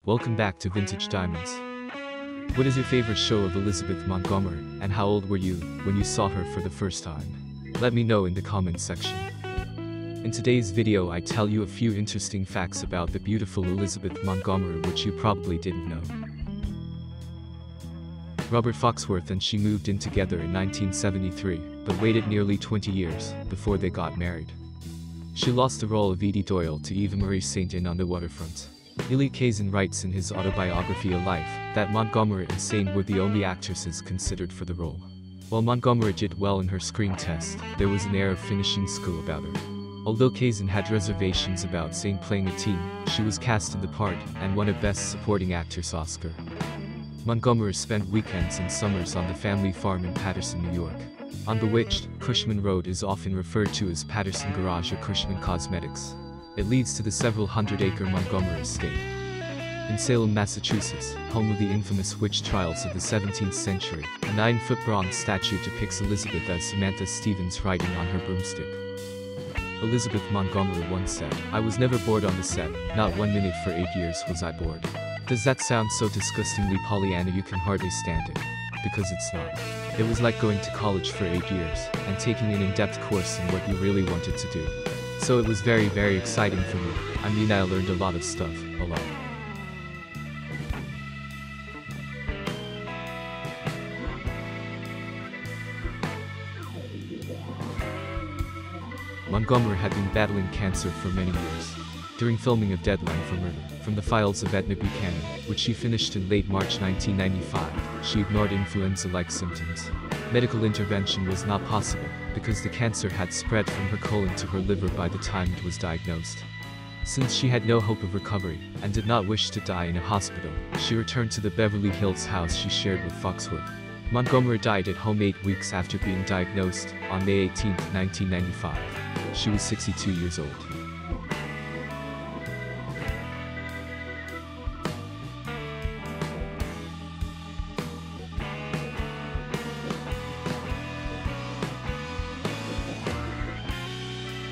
Welcome back to Vintage Diamonds. What is your favorite show of Elizabeth Montgomery, and how old were you when you saw her for the first time? Let me know in the comments section. In today's video I tell you a few interesting facts about the beautiful Elizabeth Montgomery which you probably didn't know. Robert Foxworth and she moved in together in 1973, but waited nearly 20 years before they got married. She lost the role of Edie Doyle to Eva Marie Saint in On the Waterfront. Elie Kazan writes in his autobiography A Life that Montgomery and Saint were the only actresses considered for the role. While Montgomery did well in her screen test, there was an air of finishing school about her. Although Kazan had reservations about Saint playing a teen, she was cast in the part and won a Best Supporting Actress Oscar. Montgomery spent weekends and summers on the family farm in Paterson, New York. On Bewitched, Cushman Road is often referred to as Paterson Garage or Cushman Cosmetics. It leads to the several hundred-acre Montgomery estate. In Salem, Massachusetts, home of the infamous witch trials of the 17th century, a 9-foot bronze statue depicts Elizabeth as Samantha Stephens riding on her broomstick. Elizabeth Montgomery once said, "I was never bored on the set, not 1 minute for 8 years was I bored." Does that sound so disgustingly Pollyanna you can hardly stand it? Because it's not. It was like going to college for 8 years, and taking an in-depth course in what you really wanted to do. So it was very, very exciting for me. I mean, I learned a lot of stuff, a lot. Montgomery had been battling cancer for many years. During filming of Deadline for Murder, from the files of Edna Buchanan, which she finished in late March 1995, she ignored influenza-like symptoms. Medical intervention was not possible, because the cancer had spread from her colon to her liver by the time it was diagnosed. Since she had no hope of recovery, and did not wish to die in a hospital, she returned to the Beverly Hills house she shared with Foxworth. Montgomery died at home 8 weeks after being diagnosed, on May 18, 1995. She was 62 years old.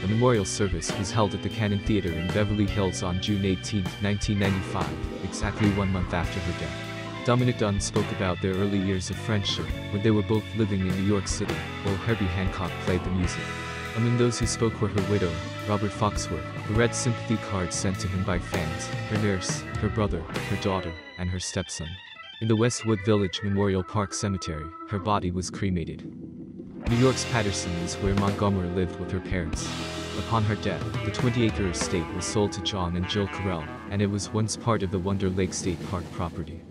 A memorial service was held at the Buchanan Theater in Beverly Hills on June 18, 1995, exactly 1 month after her death. Dominic Dunne spoke about their early years of friendship, when they were both living in New York City, while Herbie Hancock played the music. Among those who spoke were her widow, Robert Foxworth, who read sympathy cards sent to him by fans, her nurse, her brother, her daughter, and her stepson. In the Westwood Village Memorial Park Cemetery, her body was cremated. New York's Paterson is where Montgomery lived with her parents. Upon her death, the 20-acre estate was sold to John and Jill Carell, and it was once part of the Wonder Lake State Park property.